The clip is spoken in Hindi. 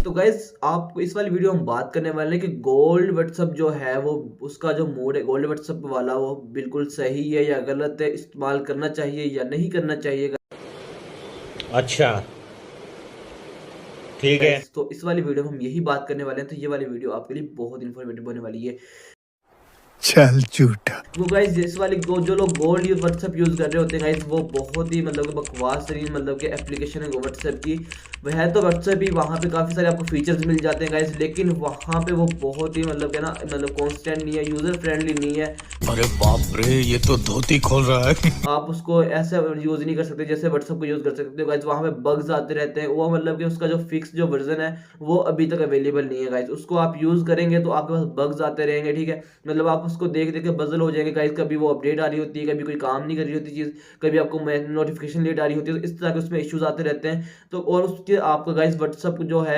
तो गाइस आपको इस वाली वीडियो हम बात करने वाले हैं कि गोल्ड व्हाट्सएप जो है वो उसका जो मोड है गोल्ड व्हाट्सएप वाला वो बिल्कुल सही है या गलत है, इस्तेमाल करना चाहिए या नहीं करना चाहिए अच्छा। ठीक है। गाइस। तो इस वाली वीडियो में हम यही बात करने वाले हैं, तो ये वाली वीडियो आपके लिए बहुत इन्फॉर्मेटिव होने वाली है। चल झूठा। तो गाइस इस वाली जो लोग गोल्ड व्हाट्सएप यूज कर रहे होते हैं गाइस, वो बहुत ही मतलब कि बकवास तरीन मतलब कि एप्लीकेशन है व्हाट्सएप की। वह है तो व्हाट्सएप ही, वहाँ पे काफ़ी सारे आपको फीचर्स मिल जाते हैं गाइस, लेकिन वहाँ पे वो बहुत ही मतलब कि ना मतलब कॉन्स्टेंट नहीं है, यूज़र फ्रेंडली नहीं है। अरे बाप रे, ये तो धोती खोल रहा है। आप उसको ऐसे यूज़ नहीं कर सकते जैसे व्हाट्सएप को यूज़ कर सकते हो गाइस। वहाँ पे बग्स आते रहते हैं, वो मतलब कि उसका जो फिक्स जो वर्जन है वो अभी तक अवेलेबल नहीं है गाइस। उसको आप यूज़ करेंगे तो आपके पास बग्स आते रहेंगे, ठीक है। मतलब आप उसको देख देख के बज़ल हो जाएंगे गाइस। कभी वो अपडेट आ रही होती है, कभी कोई काम नहीं कर रही होती चीज़, कभी आपको नोटिफिकेशन लेट आ रही होती है, तो इस तरह के उसमें इश्यूज आते रहते हैं। तो और उसके आपका गाइस व्हाट्सएप जो है